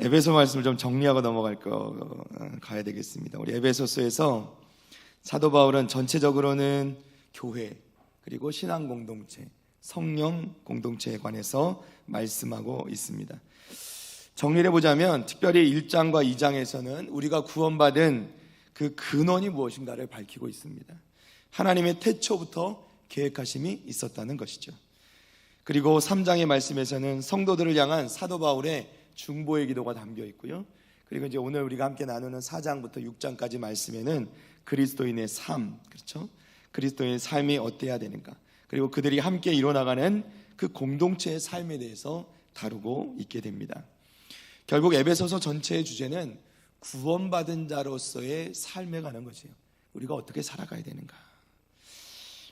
에베소 말씀을 좀 정리하고 가야 되겠습니다. 우리 에베소서에서 사도 바울은 전체적으로는 교회, 그리고 신앙 공동체, 성령 공동체에 관해서 말씀하고 있습니다. 정리를 해보자면 특별히 1장과 2장에서는 우리가 구원받은 그 근원이 무엇인가를 밝히고 있습니다. 하나님의 태초부터 계획하심이 있었다는 것이죠. 그리고 3장의 말씀에서는 성도들을 향한 사도 바울의 중보의 기도가 담겨 있고요. 그리고 이제 오늘 우리가 함께 나누는 4장부터 6장까지 말씀에는 그리스도인의 삶, 그렇죠? 그리스도인의 삶이 어때야 되는가, 그리고 그들이 함께 이뤄나가는 그 공동체의 삶에 대해서 다루고 있게 됩니다. 결국 에베소서 전체의 주제는 구원받은 자로서의 삶에 관한 것이에요. 우리가 어떻게 살아가야 되는가.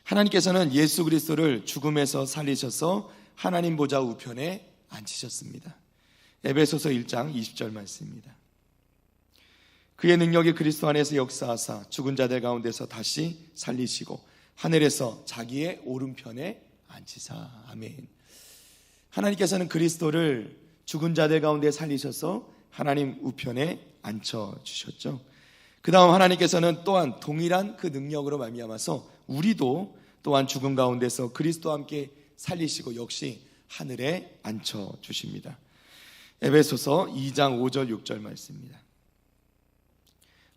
하나님께서는 예수 그리스도를 죽음에서 살리셔서 하나님 보좌 우편에 앉히셨습니다. 에베소서 1장 20절 말씀입니다. 그의 능력이 그리스도 안에서 역사하사 죽은 자들 가운데서 다시 살리시고 하늘에서 자기의 오른편에 앉히사. 아멘. 하나님께서는 그리스도를 죽은 자들 가운데 살리셔서 하나님 우편에 앉혀주셨죠. 그 다음 하나님께서는 또한 동일한 그 능력으로 말미암아서 우리도 또한 죽은 가운데서 그리스도와 함께 살리시고 역시 하늘에 앉혀주십니다. 에베소서 2장 5절 6절 말씀입니다.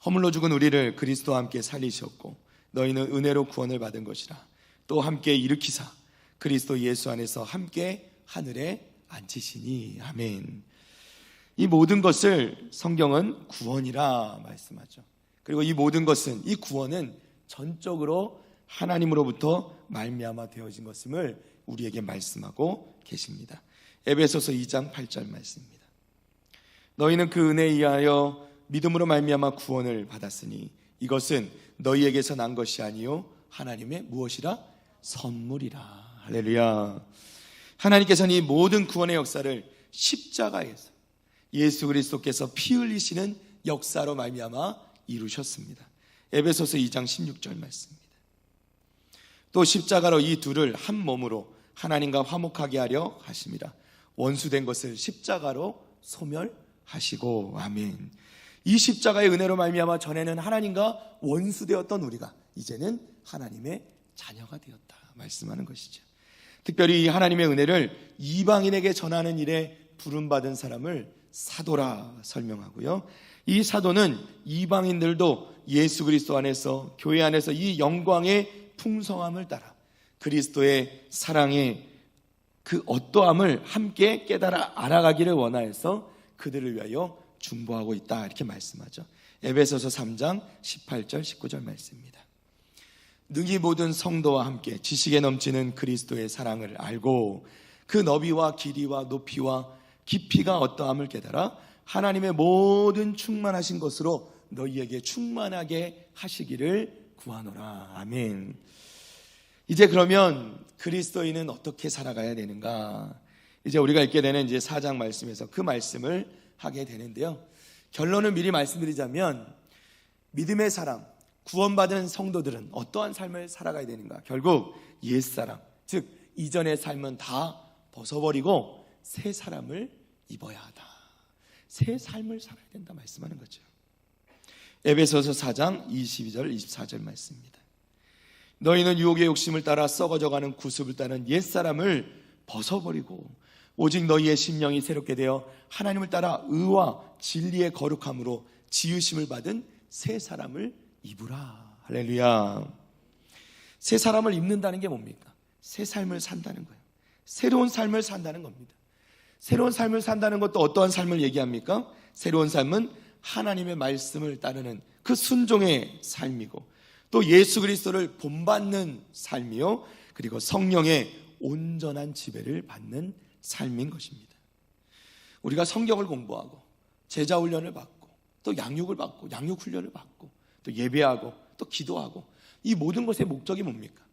허물로 죽은 우리를 그리스도와 함께 살리셨고 너희는 은혜로 구원을 받은 것이라. 또 함께 일으키사 그리스도 예수 안에서 함께 하늘에 앉히시니. 아멘. 이 모든 것을 성경은 구원이라 말씀하죠. 그리고 이 모든 것은, 이 구원은 전적으로 하나님으로부터 말미암아 되어진 것임을 우리에게 말씀하고 계십니다. 에베소서 2장 8절 말씀입니다. 너희는 그 은혜에 의하여 믿음으로 말미암아 구원을 받았으니 이것은 너희에게서 난 것이 아니요 하나님의 무엇이라? 선물이라. 할렐루야. 하나님께서는 이 모든 구원의 역사를 십자가에서 예수 그리스도께서 피 흘리시는 역사로 말미암아 이루셨습니다. 에베소서 2장 16절 말씀입니다. 또 십자가로 이 둘을 한 몸으로 하나님과 화목하게 하려 하심이라. 원수된 것을 십자가로 소멸하시고. 아멘. 이 십자가의 은혜로 말미암아 전에는 하나님과 원수되었던 우리가 이제는 하나님의 자녀가 되었다 말씀하는 것이죠. 특별히 이 하나님의 은혜를 이방인에게 전하는 일에 부름받은 사람을 사도라 설명하고요. 이 사도는 이방인들도 예수 그리스도 안에서, 교회 안에서 이 영광의 풍성함을 따라 그리스도의 사랑의 그 어떠함을 함께 깨달아 알아가기를 원하여서 그들을 위하여 중보하고 있다 이렇게 말씀하죠. 에베소서 3장 18절 19절 말씀입니다. 능히 모든 성도와 함께 지식에 넘치는 그리스도의 사랑을 알고 그 너비와 길이와 높이와 깊이가 어떠함을 깨달아 하나님의 모든 충만하신 것으로 너희에게 충만하게 하시기를 구하노라. 아멘. 이제 그러면 그리스도인은 어떻게 살아가야 되는가? 이제 우리가 읽게 되는 이제 4장 말씀에서 그 말씀을 하게 되는데요. 결론을 미리 말씀드리자면 믿음의 사람, 구원받은 성도들은 어떠한 삶을 살아가야 되는가? 결국 옛사람, 즉 이전의 삶은 다 벗어버리고 새 사람을 입어야 하다. 새 삶을 살아야 된다 말씀하는 거죠. 에베소서 4장 22절 24절 말씀입니다. 너희는 유혹의 욕심을 따라 썩어져가는 구습을 따른 옛사람을 벗어버리고 오직 너희의 심령이 새롭게 되어 하나님을 따라 의와 진리의 거룩함으로 지으심을 받은 새 사람을 입으라. 할렐루야. 새 사람을 입는다는 게 뭡니까? 새 삶을 산다는 거예요. 새로운 삶을 산다는 겁니다. 새로운 삶을 산다는 것도 어떠한 삶을 얘기합니까? 새로운 삶은 하나님의 말씀을 따르는 그 순종의 삶이고 또 예수 그리스도를 본받는 삶이요, 그리고 성령의 온전한 지배를 받는 삶인 것입니다. 우리가 성경을 공부하고 제자 훈련을 받고 또 양육을 받고 양육 훈련을 받고 또 예배하고 또 기도하고 이 모든 것의 목적이 뭡니까?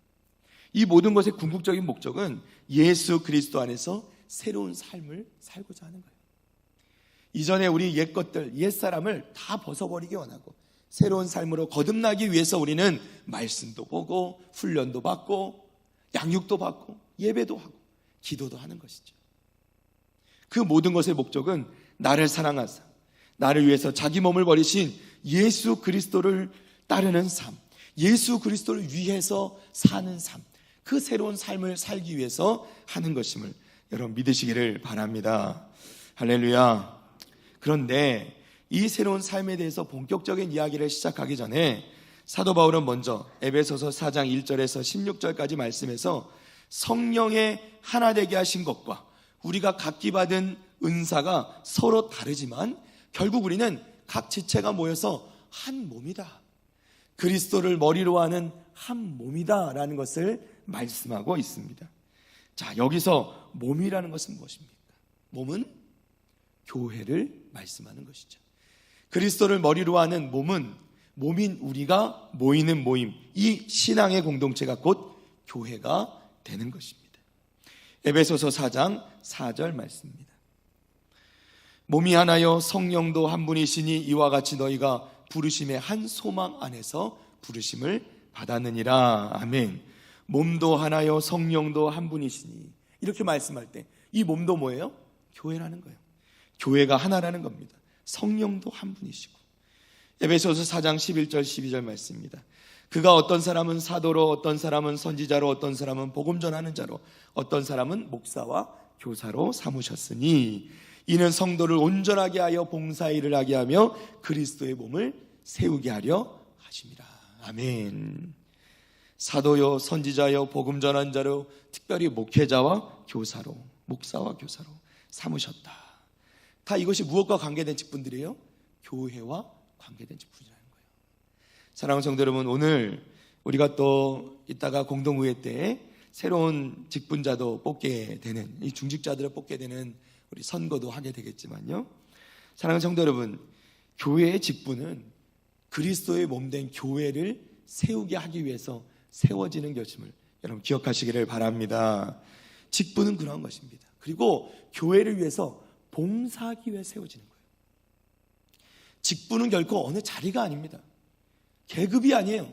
이 모든 것의 궁극적인 목적은 예수 그리스도 안에서 새로운 삶을 살고자 하는 거예요. 이전에 우리 옛 것들, 옛 사람을 다 벗어버리기 원하고 새로운 삶으로 거듭나기 위해서 우리는 말씀도 보고 훈련도 받고 양육도 받고 예배도 하고 기도도 하는 것이죠. 그 모든 것의 목적은 나를 사랑하사 나를 위해서 자기 몸을 버리신 예수 그리스도를 따르는 삶, 예수 그리스도를 위해서 사는 삶, 그 새로운 삶을 살기 위해서 하는 것임을 여러분 믿으시기를 바랍니다. 할렐루야. 그런데 이 새로운 삶에 대해서 본격적인 이야기를 시작하기 전에 사도 바울은 먼저 에베소서 4장 1절에서 16절까지 말씀에서 성령의 하나 되게 하신 것과 우리가 각기 받은 은사가 서로 다르지만 결국 우리는 각 지체가 모여서 한 몸이다, 그리스도를 머리로 하는 한 몸이다 라는 것을 말씀하고 있습니다. 자, 여기서 몸이라는 것은 무엇입니까? 몸은 교회를 말씀하는 것이죠. 그리스도를 머리로 하는 몸은 몸인 우리가 모이는 모임, 이 신앙의 공동체가 곧 교회가 되는 것입니다. 에베소서 4장 4절 말씀입니다. 몸이 하나요 성령도 한 분이시니 이와 같이 너희가 부르심의 한 소망 안에서 부르심을 받았느니라. 아멘. 몸도 하나요 성령도 한 분이시니, 이렇게 말씀할 때 이 몸도 뭐예요? 교회라는 거예요. 교회가 하나라는 겁니다. 성령도 한 분이시고. 에베소서 4장 11절 12절 말씀입니다. 그가 어떤 사람은 사도로, 어떤 사람은 선지자로, 어떤 사람은 복음 전하는 자로, 어떤 사람은 목사와 교사로 삼으셨으니 이는 성도를 온전하게 하여 봉사일을 하게 하며 그리스도의 몸을 세우게 하려 하심이라. 아멘. 사도요 선지자요 복음 전하는 자로, 특별히 목회자와 교사로, 목사와 교사로 삼으셨다. 다 이것이 무엇과 관계된 직분들이에요? 교회와 관계된 직분이라는 거예요. 사랑하는 성도 여러분, 오늘 우리가 또 이따가 공동의회 때 새로운 직분자도 뽑게 되는, 이 중직자들을 뽑게 되는 우리 선거도 하게 되겠지만요, 사랑하는 성도 여러분, 교회의 직분은 그리스도의 몸된 교회를 세우게 하기 위해서 세워지는 것임을 여러분 기억하시기를 바랍니다. 직분은 그러한 것입니다. 그리고 교회를 위해서 봉사하기 위해 세워지는 거예요. 직분은 결코 어느 자리가 아닙니다. 계급이 아니에요.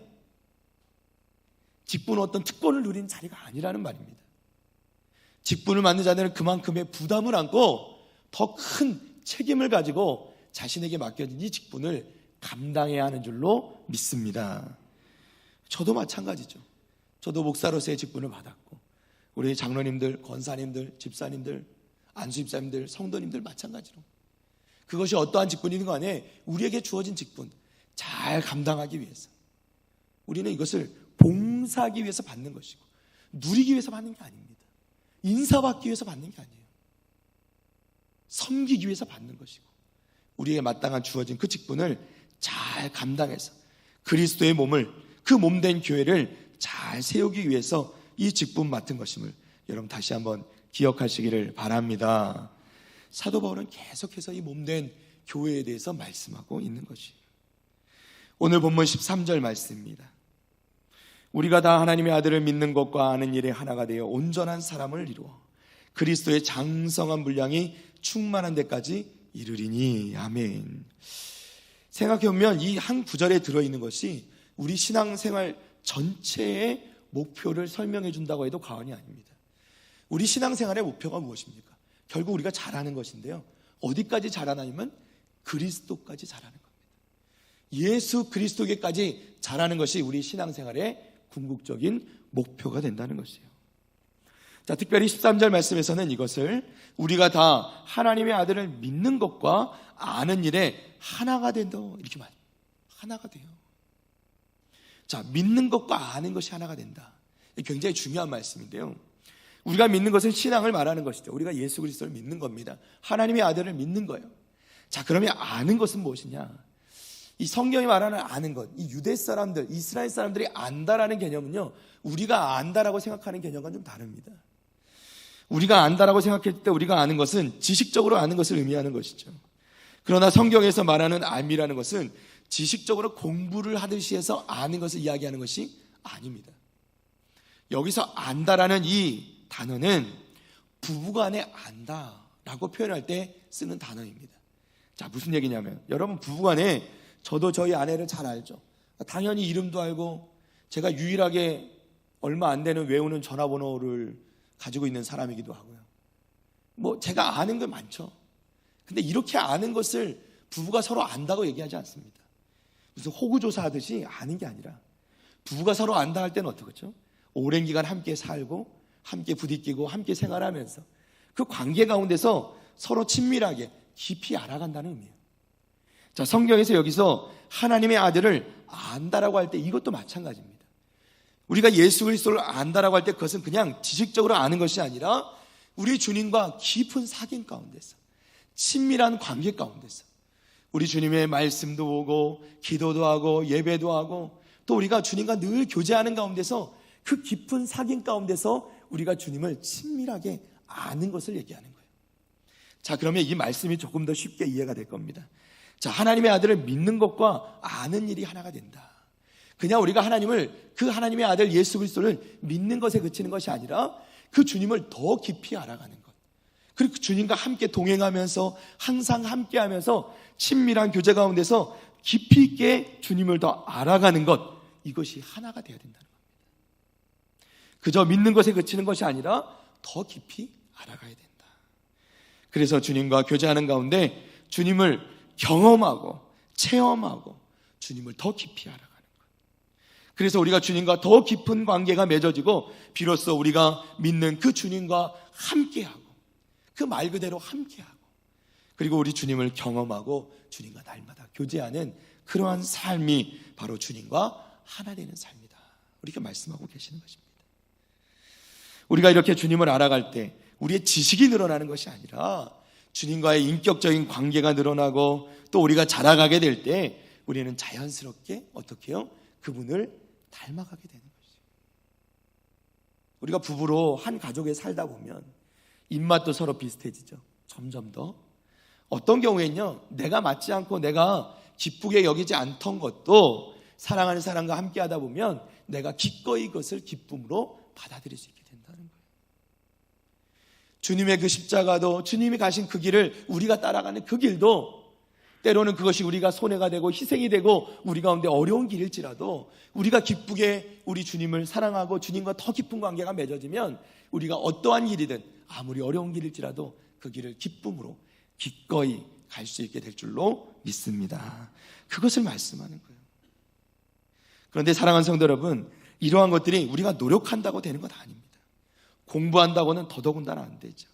직분은 어떤 특권을 누리는 자리가 아니라는 말입니다. 직분을 맡는 자들은 그만큼의 부담을 안고 더 큰 책임을 가지고 자신에게 맡겨진 이 직분을 감당해야 하는 줄로 믿습니다. 저도 마찬가지죠. 저도 목사로서의 직분을 받았고, 우리 장로님들, 권사님들, 집사님들, 안수집사님들, 성도님들 마찬가지로 그것이 어떠한 직분이든 간에 우리에게 주어진 직분 잘 감당하기 위해서 우리는 이것을 봉사하기 위해서 받는 것이고 누리기 위해서 받는 게 아닙니다. 인사받기 위해서 받는 게 아니에요. 섬기기 위해서 받는 것이고 우리에게 마땅한 주어진 그 직분을 잘 감당해서 그리스도의 몸을, 그 몸된 교회를 잘 세우기 위해서 이 직분 맡은 것임을 여러분 다시 한번 기억하시기를 바랍니다. 사도 바울은 계속해서 이 몸된 교회에 대해서 말씀하고 있는 것이에요. 오늘 본문 13절 말씀입니다. 우리가 다 하나님의 아들을 믿는 것과 아는 일에 하나가 되어 온전한 사람을 이루어 그리스도의 장성한 분량이 충만한 데까지 이르리니. 아멘. 생각해보면 이 한 구절에 들어있는 것이 우리 신앙생활 전체의 목표를 설명해 준다고 해도 과언이 아닙니다. 우리 신앙생활의 목표가 무엇입니까? 결국 우리가 잘하는 것인데요, 어디까지 잘하냐면 그리스도까지 잘하는 겁니다. 예수 그리스도께까지 잘하는 것이 우리 신앙생활의 궁극적인 목표가 된다는 것이에요. 자, 특별히 13절 말씀에서는 이것을 우리가 다 하나님의 아들을 믿는 것과 아는 일에 하나가 된다, 이렇게 말해요. 하나가 돼요. 자, 믿는 것과 아는 것이 하나가 된다. 굉장히 중요한 말씀인데요, 우리가 믿는 것은 신앙을 말하는 것이죠. 우리가 예수 그리스도를 믿는 겁니다. 하나님의 아들을 믿는 거예요. 자, 그러면 아는 것은 무엇이냐? 이 성경이 말하는 아는 것, 이 유대 사람들, 이스라엘 사람들이 안다라는 개념은요, 우리가 안다라고 생각하는 개념과 좀 다릅니다. 우리가 안다라고 생각했을 때 우리가 아는 것은 지식적으로 아는 것을 의미하는 것이죠. 그러나 성경에서 말하는 암이라는 것은 지식적으로 공부를 하듯이 해서 아는 것을 이야기하는 것이 아닙니다. 여기서 안다라는 이 단어는 부부간에 안다라고 표현할 때 쓰는 단어입니다. 자, 무슨 얘기냐면, 여러분 부부간에 저도 저희 아내를 잘 알죠. 당연히 이름도 알고 제가 유일하게 얼마 안 되는 외우는 전화번호를 가지고 있는 사람이기도 하고요. 뭐 제가 아는 게 많죠. 근데 이렇게 아는 것을 부부가 서로 안다고 얘기하지 않습니다. 무슨 호구조사하듯이 아는 게 아니라 부부가 서로 안다 할 때는 어떻겠죠? 오랜 기간 함께 살고 함께 부딪히고 함께 생활하면서 그 관계 가운데서 서로 친밀하게 깊이 알아간다는 의미예요. 자, 성경에서 여기서 하나님의 아들을 안다라고 할 때 이것도 마찬가지입니다. 우리가 예수 그리스도를 안다라고 할 때 그것은 그냥 지식적으로 아는 것이 아니라 우리 주님과 깊은 사귐 가운데서 친밀한 관계 가운데서 우리 주님의 말씀도 보고 기도도 하고 예배도 하고 또 우리가 주님과 늘 교제하는 가운데서 그 깊은 사귐 가운데서 우리가 주님을 친밀하게 아는 것을 얘기하는 거예요. 자, 그러면 이 말씀이 조금 더 쉽게 이해가 될 겁니다. 자, 하나님의 아들을 믿는 것과 아는 일이 하나가 된다. 그냥 우리가 그 하나님의 아들 예수 그리스도를 믿는 것에 그치는 것이 아니라 그 주님을 더 깊이 알아가는 것. 그리고 그 주님과 함께 동행하면서 항상 함께하면서 친밀한 교제 가운데서 깊이 있게 주님을 더 알아가는 것. 이것이 하나가 되어야 된다는 겁니다. 그저 믿는 것에 그치는 것이 아니라 더 깊이 알아가야 된다. 그래서 주님과 교제하는 가운데 주님을 경험하고 체험하고 주님을 더 깊이 알아가는 것. 그래서 우리가 주님과 더 깊은 관계가 맺어지고 비로소 우리가 믿는 그 주님과 함께하고 그 말 그대로 함께하고 그리고 우리 주님을 경험하고 주님과 날마다 교제하는 그러한 삶이 바로 주님과 하나 되는 삶이다. 우리가 말씀하고 계시는 것입니다. 우리가 이렇게 주님을 알아갈 때 우리의 지식이 늘어나는 것이 아니라 주님과의 인격적인 관계가 늘어나고 또 우리가 자라가게 될 때 우리는 자연스럽게 어떻게 해요? 그분을 닮아가게 되는 것이죠. 우리가 부부로 한 가족에 살다 보면 입맛도 서로 비슷해지죠. 점점 더. 어떤 경우에는요, 내가 맞지 않고 내가 기쁘게 여기지 않던 것도 사랑하는 사람과 함께 하다 보면 내가 기꺼이 그것을 기쁨으로 받아들일 수 있게 된다는 거예요. 주님의 그 십자가도 주님이 가신 그 길을 우리가 따라가는 그 길도 때로는 그것이 우리가 손해가 되고 희생이 되고 우리 가운데 어려운 길일지라도 우리가 기쁘게 우리 주님을 사랑하고 주님과 더 깊은 관계가 맺어지면 우리가 어떠한 길이든 아무리 어려운 길일지라도 그 길을 기쁨으로 기꺼이 갈 수 있게 될 줄로 믿습니다. 그것을 말씀하는 거예요. 그런데 사랑하는 성도 여러분, 이러한 것들이 우리가 노력한다고 되는 것 아닙니다. 공부한다고는 더더군다나 안 되죠.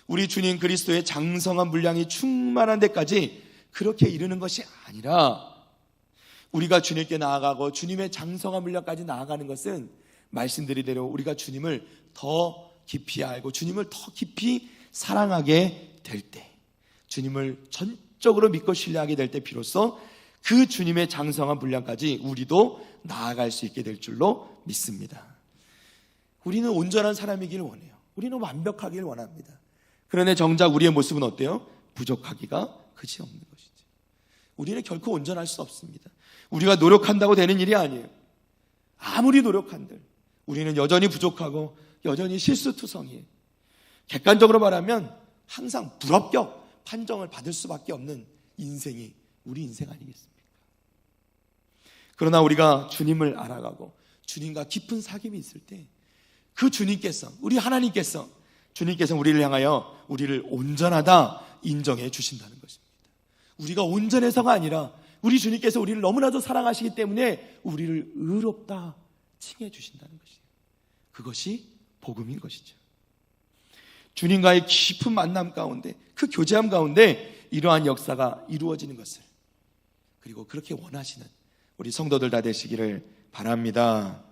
우리 주님 그리스도의 장성한 분량이 충만한 데까지 그렇게 이르는 것이 아니라 우리가 주님께 나아가고 주님의 장성한 분량까지 나아가는 것은 말씀드린 대로 우리가 주님을 더 깊이 알고 주님을 더 깊이 사랑하게 될 때, 주님을 전적으로 믿고 신뢰하게 될 때 비로소 그 주님의 장성한 분량까지 우리도 나아갈 수 있게 될 줄로 믿습니다. 우리는 온전한 사람이길 원해요. 우리는 완벽하길 원합니다. 그런데 정작 우리의 모습은 어때요? 부족하기가 그지 없는 것이죠. 우리는 결코 온전할 수 없습니다. 우리가 노력한다고 되는 일이 아니에요. 아무리 노력한들 우리는 여전히 부족하고 여전히 실수투성이에요. 객관적으로 말하면 항상 불합격 판정을 받을 수밖에 없는 인생이 우리 인생 아니겠습니까? 그러나 우리가 주님을 알아가고 주님과 깊은 사귐이 있을 때 그 주님께서, 우리 하나님께서, 주님께서 우리를 향하여 우리를 온전하다 인정해 주신다는 것입니다. 우리가 온전해서가 아니라 우리 주님께서 우리를 너무나도 사랑하시기 때문에 우리를 의롭다 칭해 주신다는 것이에요. 그것이 복음인 것이죠. 주님과의 깊은 만남 가운데, 그 교제함 가운데 이러한 역사가 이루어지는 것을, 그리고 그렇게 원하시는 우리 성도들 다 되시기를 바랍니다.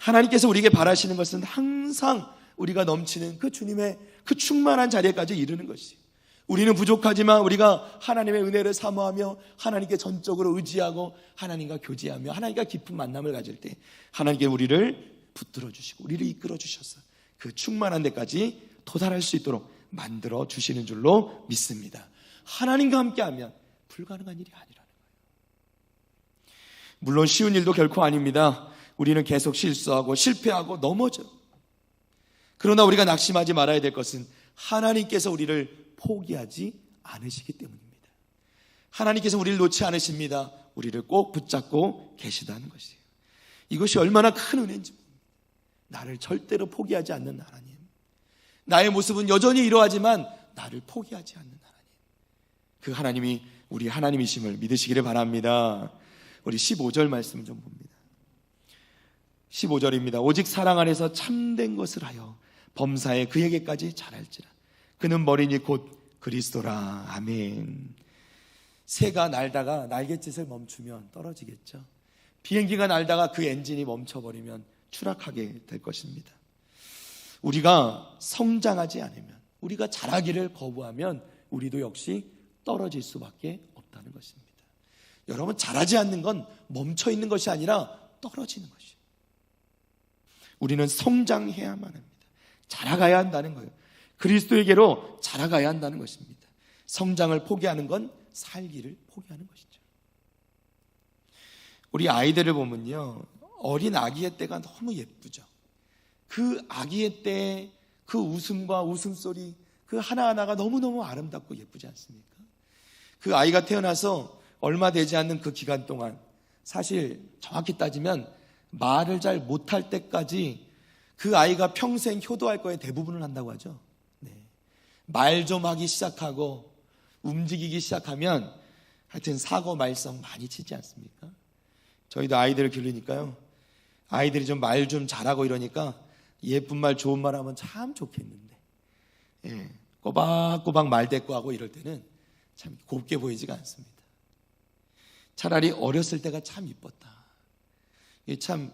하나님께서 우리에게 바라시는 것은 항상 우리가 넘치는 그 주님의 그 충만한 자리에까지 이르는 것이에요. 우리는 부족하지만 우리가 하나님의 은혜를 사모하며 하나님께 전적으로 의지하고 하나님과 교제하며 하나님과 깊은 만남을 가질 때 하나님께 우리를 붙들어 주시고 우리를 이끌어 주셔서 그 충만한 데까지 도달할 수 있도록 만들어 주시는 줄로 믿습니다. 하나님과 함께하면 불가능한 일이 아니라는 거예요. 물론 쉬운 일도 결코 아닙니다. 우리는 계속 실수하고 실패하고 넘어져. 그러나 우리가 낙심하지 말아야 될 것은 하나님께서 우리를 포기하지 않으시기 때문입니다. 하나님께서 우리를 놓지 않으십니다. 우리를 꼭 붙잡고 계시다는 것이에요. 이것이 얼마나 큰 은혜인지 모릅니다. 나를 절대로 포기하지 않는 하나님. 나의 모습은 여전히 이러하지만 나를 포기하지 않는 하나님. 그 하나님이 우리 하나님이심을 믿으시기를 바랍니다. 우리 15절 말씀 좀 봅니다. 15절입니다. 오직 사랑 안에서 참된 것을 하여 범사에 그에게까지 자랄지라. 그는 머리니 곧 그리스도라. 아멘. 새가 날다가 날갯짓을 멈추면 떨어지겠죠. 비행기가 날다가 그 엔진이 멈춰버리면 추락하게 될 것입니다. 우리가 성장하지 않으면, 우리가 자라기를 거부하면 우리도 역시 떨어질 수밖에 없다는 것입니다. 여러분, 자라지 않는 건 멈춰 있는 것이 아니라 떨어지는 것이에요. 우리는 성장해야만 합니다. 자라가야 한다는 거예요. 그리스도에게로 자라가야 한다는 것입니다. 성장을 포기하는 건 살기를 포기하는 것이죠. 우리 아이들을 보면요, 어린 아기의 때가 너무 예쁘죠. 그 아기의 때 그 웃음과 웃음소리, 그 하나하나가 너무너무 아름답고 예쁘지 않습니까? 그 아이가 태어나서 얼마 되지 않는 그 기간 동안, 사실 정확히 따지면 말을 잘 못할 때까지 그 아이가 평생 효도할 거에 대부분을 한다고 하죠. 네. 말 좀 하기 시작하고 움직이기 시작하면 하여튼 사고 말썽 많이 치지 않습니까? 저희도 아이들을 기르니까요, 아이들이 좀 말 좀 잘하고 이러니까 예쁜 말 좋은 말 하면 참 좋겠는데, 꼬박꼬박 말대꾸하고 이럴 때는 참 곱게 보이지가 않습니다. 차라리 어렸을 때가 참 이뻤다. 이게 참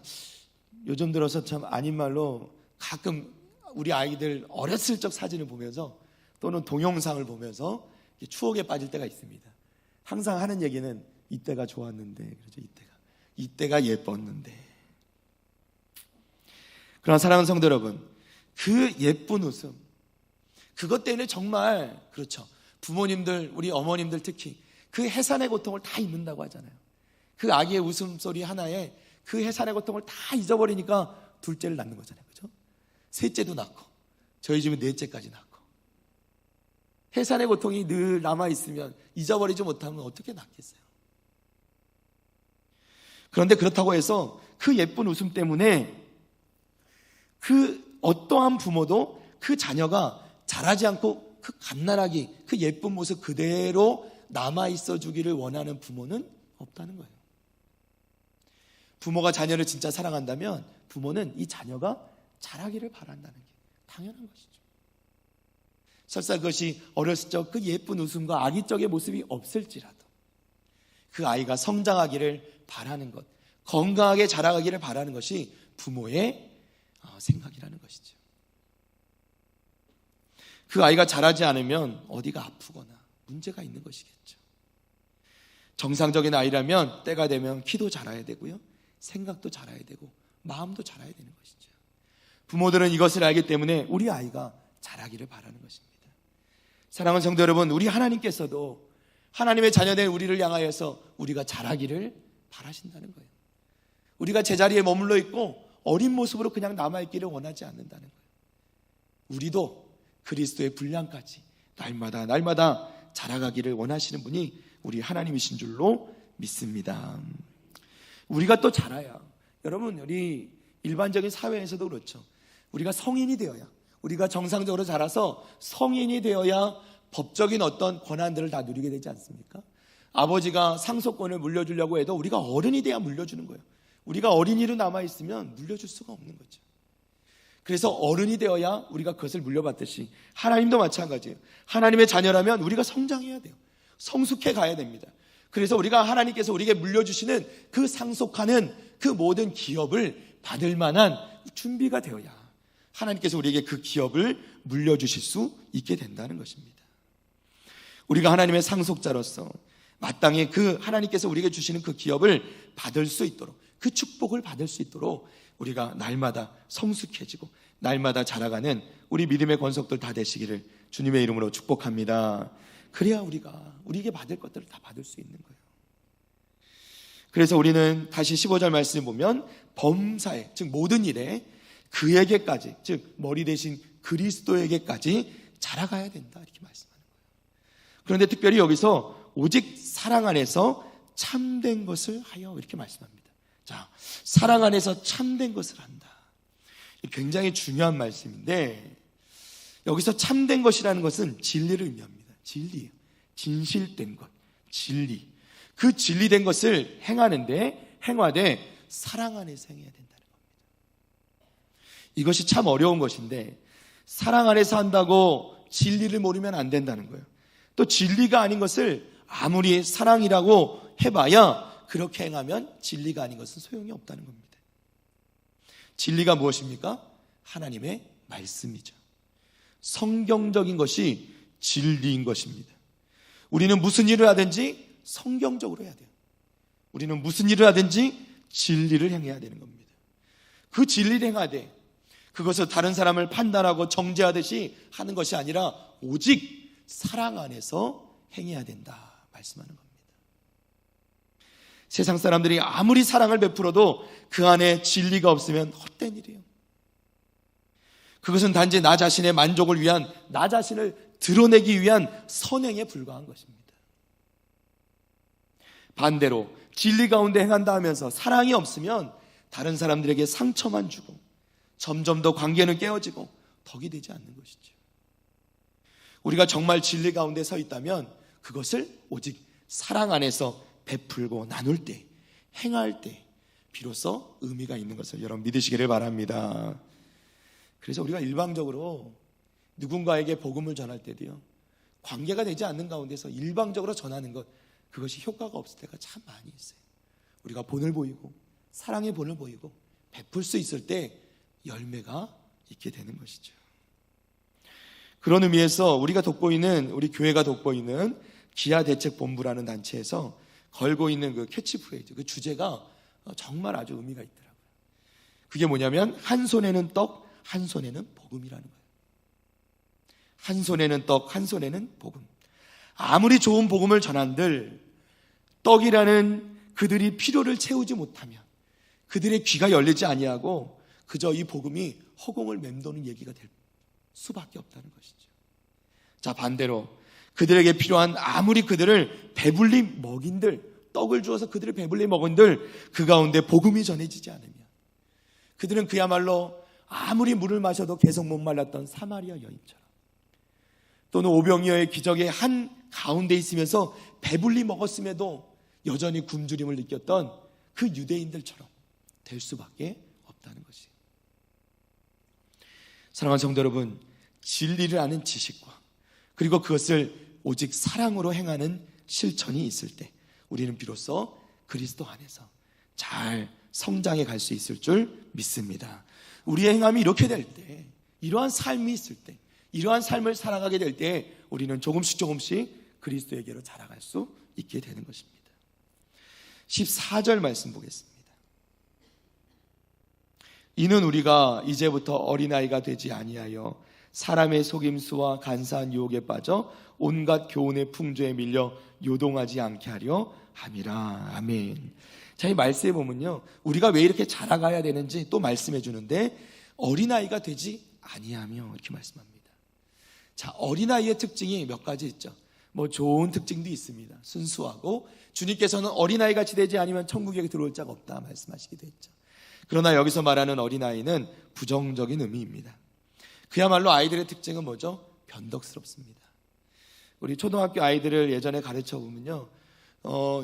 요즘 들어서 참 아닌 말로 가끔 우리 아이들 어렸을 적 사진을 보면서 또는 동영상을 보면서 추억에 빠질 때가 있습니다. 항상 하는 얘기는 이때가 좋았는데, 그렇죠? 이때가 예뻤는데. 그러나 사랑하는 성도 여러분, 그 예쁜 웃음, 그것 때문에 정말, 그렇죠, 부모님들, 우리 어머님들 특히 그 해산의 고통을 다 잊는다고 하잖아요. 그 아기의 웃음소리 하나에 그 해산의 고통을 다 잊어버리니까 둘째를 낳는 거잖아요. 그렇죠? 셋째도 낳고 저희 집은 넷째까지 낳고. 해산의 고통이 늘 남아있으면, 잊어버리지 못하면 어떻게 낳겠어요? 그런데 그렇다고 해서 그 예쁜 웃음 때문에 그 어떠한 부모도 그 자녀가 자라지 않고 그 갓난아기, 그 예쁜 모습 그대로 남아있어 주기를 원하는 부모는 없다는 거예요. 부모가 자녀를 진짜 사랑한다면 부모는 이 자녀가 자라기를 바란다는 게 당연한 것이죠. 설사 그것이 어렸을 적 그 예쁜 웃음과 아기적의 모습이 없을지라도 그 아이가 성장하기를 바라는 것, 건강하게 자라가기를 바라는 것이 부모의 생각이라는 것이죠. 그 아이가 자라지 않으면 어디가 아프거나 문제가 있는 것이겠죠. 정상적인 아이라면 때가 되면 키도 자라야 되고요, 생각도 자라야 되고 마음도 자라야 되는 것이죠. 부모들은 이것을 알기 때문에 우리 아이가 자라기를 바라는 것입니다. 사랑하는 성도 여러분, 우리 하나님께서도 하나님의 자녀된 우리를 향하여서 우리가 자라기를 바라신다는 거예요. 우리가 제자리에 머물러 있고 어린 모습으로 그냥 남아있기를 원하지 않는다는 거예요. 우리도 그리스도의 분량까지 날마다 자라가기를 원하시는 분이 우리 하나님이신 줄로 믿습니다. 우리가 또 자라야, 여러분, 우리 일반적인 사회에서도 그렇죠. 우리가 성인이 되어야, 우리가 정상적으로 자라서 성인이 되어야 법적인 어떤 권한들을 다 누리게 되지 않습니까? 아버지가 상속권을 물려주려고 해도 우리가 어른이 돼야 물려주는 거예요. 우리가 어린이로 남아있으면 물려줄 수가 없는 거죠. 그래서 어른이 되어야 우리가 그것을 물려받듯이 하나님도 마찬가지예요. 하나님의 자녀라면 우리가 성장해야 돼요. 성숙해 가야 됩니다. 그래서 우리가 하나님께서 우리에게 물려주시는 그 상속하는 그 모든 기업을 받을 만한 준비가 되어야 하나님께서 우리에게 그 기업을 물려주실 수 있게 된다는 것입니다. 우리가 하나님의 상속자로서 마땅히 그 하나님께서 우리에게 주시는 그 기업을 받을 수 있도록, 그 축복을 받을 수 있도록 우리가 날마다 성숙해지고 날마다 자라가는 우리 믿음의 권속들 다 되시기를 주님의 이름으로 축복합니다. 그래야 우리에게 받을 것들을 다 받을 수 있는 거예요. 그래서 우리는 다시 15절 말씀을 보면 범사에, 즉 모든 일에 그에게까지, 즉 머리 대신 그리스도에게까지 자라가야 된다, 이렇게 말씀하는 거예요. 그런데 특별히 여기서 오직 사랑 안에서 참된 것을 하여, 이렇게 말씀합니다. 자, 사랑 안에서 참된 것을 한다. 굉장히 중요한 말씀인데, 여기서 참된 것이라는 것은 진리를 의미합니다. 진리예요. 진실된 것, 진리. 그 진리된 것을 행하되 사랑 안에서 행해야 된다는 겁니다. 이것이 참 어려운 것인데 사랑 안에서 한다고 진리를 모르면 안 된다는 거예요. 또 진리가 아닌 것을 아무리 사랑이라고 해봐야 그렇게 행하면 진리가 아닌 것은 소용이 없다는 겁니다. 진리가 무엇입니까? 하나님의 말씀이죠. 성경적인 것이 진리인 것입니다. 우리는 무슨 일을 하든지 성경적으로 해야 돼요. 우리는 무슨 일을 하든지 진리를 행해야 되는 겁니다. 그 진리를 행하되 그것을 다른 사람을 판단하고 정죄하듯이 하는 것이 아니라 오직 사랑 안에서 행해야 된다 말씀하는 겁니다. 세상 사람들이 아무리 사랑을 베풀어도 그 안에 진리가 없으면 헛된 일이에요. 그것은 단지 나 자신의 만족을 위한, 나 자신을 드러내기 위한 선행에 불과한 것입니다. 반대로 진리 가운데 행한다 하면서 사랑이 없으면 다른 사람들에게 상처만 주고 점점 더 관계는 깨어지고 덕이 되지 않는 것이죠. 우리가 정말 진리 가운데 서 있다면 그것을 오직 사랑 안에서 베풀고 나눌 때, 행할 때 비로소 의미가 있는 것을 여러분 믿으시기를 바랍니다. 그래서 우리가 일방적으로 누군가에게 복음을 전할 때도요, 관계가 되지 않는 가운데서 일방적으로 전하는 것, 그것이 효과가 없을 때가 참 많이 있어요. 우리가 본을 보이고 사랑의 본을 보이고 베풀 수 있을 때 열매가 있게 되는 것이죠. 그런 의미에서 우리가 돕고 있는, 우리 교회가 돕고 있는 기아대책본부라는 단체에서 걸고 있는 그 캐치프레이즈, 그 주제가 정말 아주 의미가 있더라고요. 그게 뭐냐면 한 손에는 떡, 한 손에는 복음이라는 거예요. 한 손에는 떡, 한 손에는 복음. 아무리 좋은 복음을 전한들 떡이라는 그들이 필요를 채우지 못하면, 그들의 귀가 열리지 아니하고 그저 이 복음이 허공을 맴도는 얘기가 될 수밖에 없다는 것이죠. 자, 반대로 그들에게 필요한, 아무리 그들을 배불리 먹인들, 떡을 주어서 그들을 배불리 먹은들 그 가운데 복음이 전해지지 않으면 그들은 그야말로 아무리 물을 마셔도 계속 못 말랐던 사마리아 여인처럼, 또는 오병이어의 기적의 한 가운데 있으면서 배불리 먹었음에도 여전히 굶주림을 느꼈던 그 유대인들처럼 될 수밖에 없다는 것이에요. 사랑하는 성도 여러분, 진리를 아는 지식과 그리고 그것을 오직 사랑으로 행하는 실천이 있을 때 우리는 비로소 그리스도 안에서 잘 성장해 갈 수 있을 줄 믿습니다. 우리의 행함이 이렇게 될 때, 이러한 삶이 있을 때, 이러한 삶을 살아가게 될 때 우리는 조금씩 그리스도에게로 자라갈 수 있게 되는 것입니다. 14절 말씀 보겠습니다. 이는 우리가 이제부터 어린아이가 되지 아니하여 사람의 속임수와 간사한 유혹에 빠져 온갖 교훈의 풍조에 밀려 요동하지 않게 하려 함이라. 아멘. 자, 이 말씀에 보면요, 우리가 왜 이렇게 자라가야 되는지 또 말씀해 주는데 어린아이가 되지 아니하며 이렇게 말씀합니다. 자, 어린아이의 특징이 몇 가지 있죠. 뭐 좋은 특징도 있습니다. 순수하고 주님께서는 어린아이 같이 되지 않으면 천국에 들어올 자가 없다 말씀하시기도 했죠. 그러나 여기서 말하는 어린아이는 부정적인 의미입니다. 그야말로 아이들의 특징은 뭐죠? 변덕스럽습니다. 우리 초등학교 아이들을 예전에 가르쳐 보면요,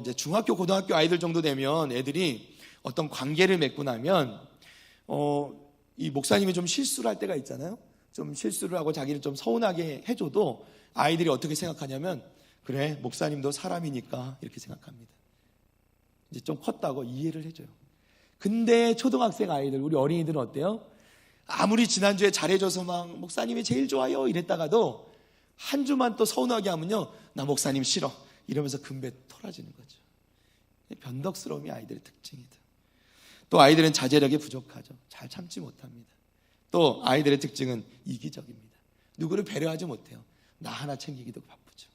이제 중학교, 고등학교 아이들 정도 되면 애들이 어떤 관계를 맺고 나면 이 목사님이 좀 실수를 할 때가 있잖아요. 좀 실수를 하고 자기를 좀 서운하게 해줘도 아이들이 어떻게 생각하냐면, 그래, 목사님도 사람이니까 이렇게 생각합니다. 이제 좀 컸다고 이해를 해줘요. 근데 초등학생 아이들, 우리 어린이들은 어때요? 아무리 지난주에 잘해줘서 막 목사님이 제일 좋아요 이랬다가도 한 주만 또 서운하게 하면요, 나 목사님 싫어 이러면서 금배 털어지는 거죠. 변덕스러움이 아이들의 특징이다. 또 아이들은 자제력이 부족하죠. 잘 참지 못합니다. 또 아이들의 특징은 이기적입니다. 누구를 배려하지 못해요. 나 하나 챙기기도 바쁘죠.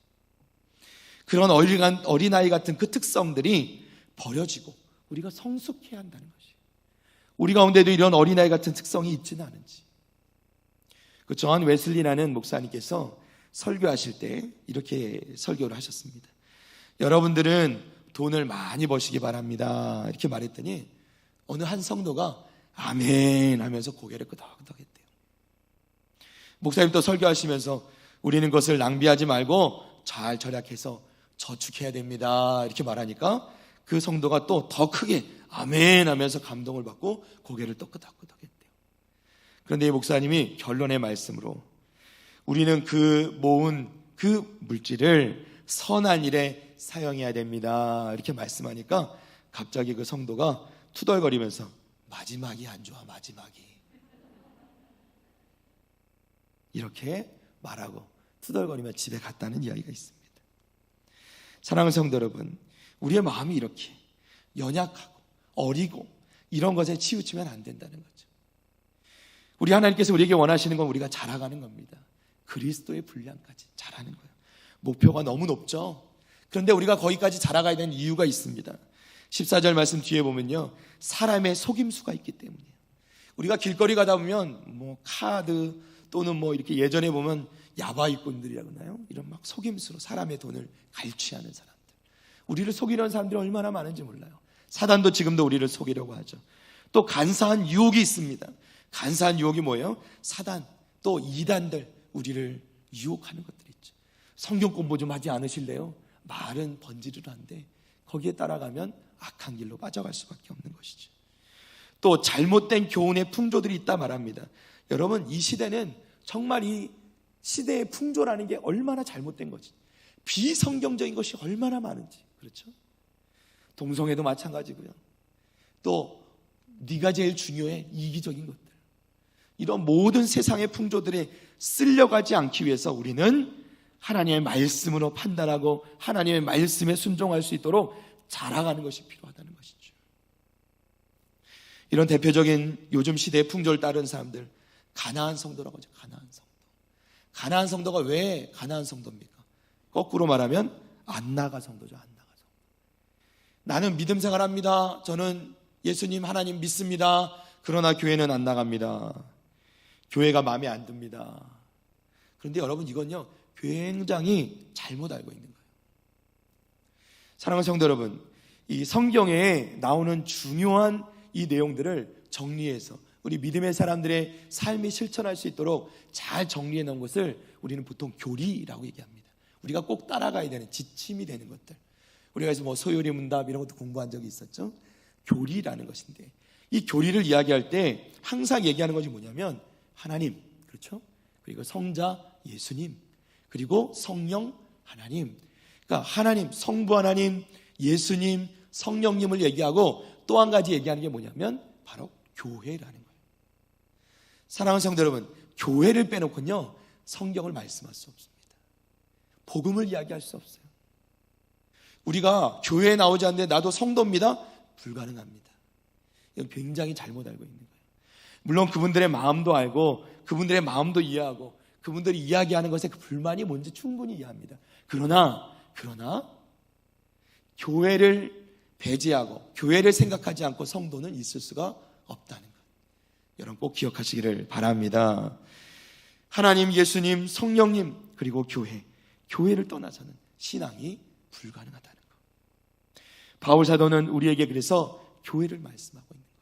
그런 어린아이 같은 그 특성들이 버려지고 우리가 성숙해야 한다는 것이에요. 우리 가운데도 이런 어린아이 같은 특성이 있지는 않은지. 그 존 웨슬리라는 목사님께서 설교하실 때 이렇게 설교를 하셨습니다. 여러분들은 돈을 많이 버시기 바랍니다 이렇게 말했더니 어느 한 성도가 아멘 하면서 고개를 끄덕끄덕 했대요. 목사님 또 설교하시면서 우리는 그것을 낭비하지 말고 잘 절약해서 저축해야 됩니다. 이렇게 말하니까 그 성도가 또 더 크게 아멘 하면서 감동을 받고 고개를 또 끄덕끄덕 했대요. 그런데 이 목사님이 결론의 말씀으로 우리는 그 모은 그 물질을 선한 일에 사용해야 됩니다. 이렇게 말씀하니까 갑자기 그 성도가 투덜거리면서 마지막이 안 좋아, 마지막이. 이렇게 말하고 투덜거리며 집에 갔다는 이야기가 있습니다. 사랑하는 성도 여러분, 우리의 마음이 이렇게 연약하고 어리고 이런 것에 치우치면 안 된다는 거죠. 우리 하나님께서 우리에게 원하시는 건 우리가 자라가는 겁니다. 그리스도의 분량까지 자라는 거예요. 목표가 너무 높죠. 그런데 우리가 거기까지 자라가야 되는 이유가 있습니다. 14절 말씀 뒤에 보면요, 사람의 속임수가 있기 때문이에요. 우리가 길거리 가다 보면 뭐 카드 또는 뭐 이렇게 예전에 보면 야바이꾼들이라고 하나요? 이런 막 속임수로 사람의 돈을 갈취하는 사람들, 우리를 속이려는 사람들이 얼마나 많은지 몰라요. 사단도 지금도 우리를 속이려고 하죠. 또 간사한 유혹이 있습니다. 간사한 유혹이 뭐예요? 사단 또 이단들, 우리를 유혹하는 것들이 있죠. 성경 공부 좀 하지 않으실래요? 말은 번지르르한데 거기에 따라가면 악한 길로 빠져갈 수밖에 없는 것이죠. 또 잘못된 교훈의 풍조들이 있다 말합니다. 여러분, 이 시대는 정말 이 시대의 풍조라는 게 얼마나 잘못된 거지, 비성경적인 것이 얼마나 많은지. 그렇죠? 동성애도 마찬가지고요. 또 네가 제일 중요해, 이기적인 것들, 이런 모든 세상의 풍조들에 쓸려가지 않기 위해서 우리는 하나님의 말씀으로 판단하고 하나님의 말씀에 순종할 수 있도록 자라가는 것이 필요하다는 것이죠. 이런 대표적인 요즘 시대의 풍조를 따르는 사람들, 가나안 성도라고 하죠. 가나안 성도. 가나안 성도가 왜 가나안 성도입니까? 거꾸로 말하면 안나가 성도죠. 안나가 성도. 나는 믿음 생활합니다. 저는 예수님 하나님 믿습니다. 그러나 교회는 안 나갑니다. 교회가 마음에 안 듭니다. 그런데 여러분, 이건요 굉장히 잘못 알고 있는 거예요. 사랑하는 성도 여러분, 이 성경에 나오는 중요한 이 내용들을 정리해서 우리 믿음의 사람들의 삶이 실천할 수 있도록 잘 정리해 놓은 것을 우리는 보통 교리라고 얘기합니다. 우리가 꼭 따라가야 되는, 지침이 되는 것들, 우리가 그래서 뭐 소요리 문답 이런 것도 공부한 적이 있었죠. 교리라는 것인데, 이 교리를 이야기할 때 항상 얘기하는 것이 뭐냐면 하나님, 그렇죠? 그리고 성자 예수님, 그리고 성령 하나님. 그러니까 하나님, 성부 하나님, 예수님, 성령님을 얘기하고 또 한 가지 얘기하는 게 뭐냐면 바로 교회라는 거예요. 사랑하는 성도 여러분, 교회를 빼놓고는요 성경을 말씀할 수 없습니다. 복음을 이야기할 수 없어요. 우리가 교회에 나오지 않는데 나도 성도입니다? 불가능합니다. 이건 굉장히 잘못 알고 있는 거예요. 물론 그분들의 마음도 알고 그분들의 마음도 이해하고 그분들이 이야기하는 것에 그 불만이 뭔지 충분히 이해합니다. 그러나 교회를 배제하고 교회를 생각하지 않고 성도는 있을 수가 없다는 것, 여러분 꼭 기억하시기를 바랍니다. 하나님, 예수님, 성령님, 그리고 교회를 떠나서는 신앙이 불가능하다는 것. 바울 사도는 우리에게 그래서 교회를 말씀하고 있는 거예요.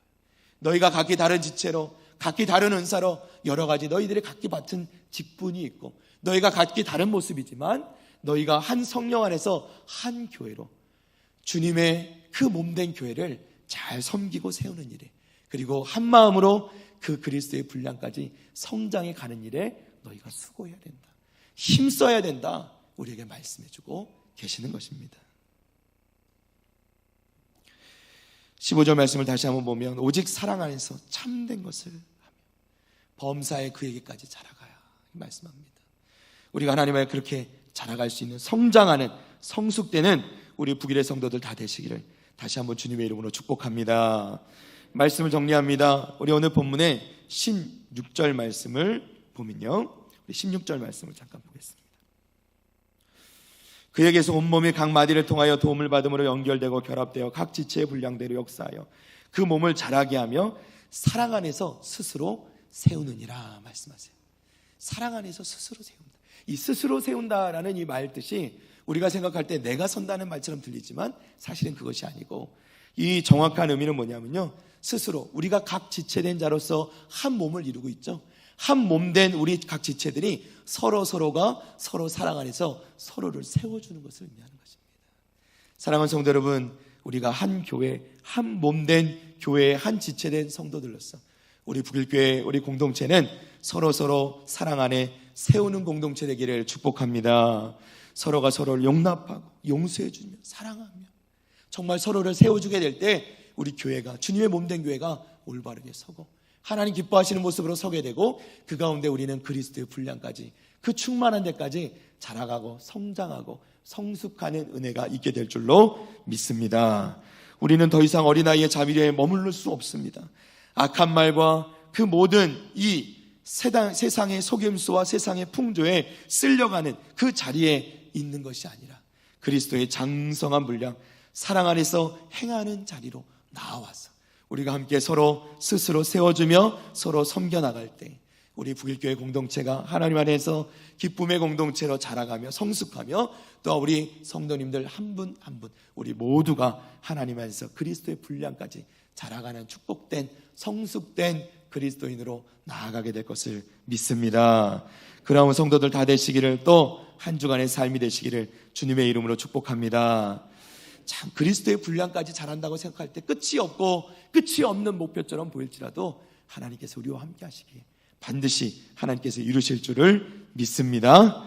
너희가 각기 다른 지체로, 각기 다른 은사로, 여러 가지 너희들이 각기 맡은 직분이 있고 너희가 각기 다른 모습이지만 너희가 한 성령 안에서 한 교회로 주님의 그 몸된 교회를 잘 섬기고 세우는 일에, 그리고 한 마음으로 그 그리스도의 분량까지 성장해 가는 일에 너희가 수고해야 된다, 힘써야 된다, 우리에게 말씀해주고 계시는 것입니다. 15절 말씀을 다시 한번 보면 오직 사랑 안에서 참된 것을 하며 범사에 그에게까지 자라가야 말씀합니다. 우리가 하나님을 그렇게 자라갈 수 있는, 성장하는, 성숙되는 우리 북일의 성도들 다 되시기를 다시 한번 주님의 이름으로 축복합니다. 말씀을 정리합니다. 우리 오늘 본문의 16절 말씀을 보면요, 우리 16절 말씀을 잠깐 보겠습니다. 그에게서 온몸이 각 마디를 통하여 도움을 받음으로 연결되고 결합되어 각 지체의 분량대로 역사하여 그 몸을 자라게 하며 사랑 안에서 스스로 세우느니라 말씀하세요. 사랑 안에서 스스로 세운다. 이 스스로 세운다라는 이 말 뜻이 우리가 생각할 때 내가 선다는 말처럼 들리지만 사실은 그것이 아니고, 이 정확한 의미는 뭐냐면요, 스스로 우리가 각 지체된 자로서 한 몸을 이루고 있죠. 한 몸 된 우리 각 지체들이 서로가 서로 사랑 안에서 서로를 세워주는 것을 의미하는 것입니다. 사랑하는 성도 여러분, 우리가 한 교회, 한 몸 된 교회의 한 지체된 성도들로서 우리 북일교회, 우리 공동체는 서로 사랑 안에 세우는 공동체 되기를 축복합니다. 서로가 서로를 용납하고 용서해주며 사랑하며 정말 서로를 세워주게 될 때 우리 교회가, 주님의 몸된 교회가 올바르게 서고 하나님 기뻐하시는 모습으로 서게 되고, 그 가운데 우리는 그리스도의 분량까지, 그 충만한 데까지 자라가고 성장하고 성숙하는 은혜가 있게 될 줄로 믿습니다. 우리는 더 이상 어린아이의 자비에 머무를 수 없습니다. 악한 말과 그 모든 이 세상의 속임수와 세상의 풍조에 쓸려가는 그 자리에 있는 것이 아니라 그리스도의 장성한 분량, 사랑 안에서 행하는 자리로 나와서 우리가 함께 서로 스스로 세워주며 서로 섬겨나갈 때 우리 북일교회 공동체가 하나님 안에서 기쁨의 공동체로 자라가며 성숙하며, 또 우리 성도님들 한 분 한 분 우리 모두가 하나님 안에서 그리스도의 분량까지 자라가는 축복된 성숙된 그리스도인으로 나아가게 될 것을 믿습니다. 그러한 성도들 다 되시기를, 또 한 주간의 삶이 되시기를 주님의 이름으로 축복합니다. 참 그리스도의 분량까지 자란다고 생각할 때 끝이 없고 끝이 없는 목표처럼 보일지라도 하나님께서 우리와 함께 하시기에 반드시 하나님께서 이루실 줄을 믿습니다.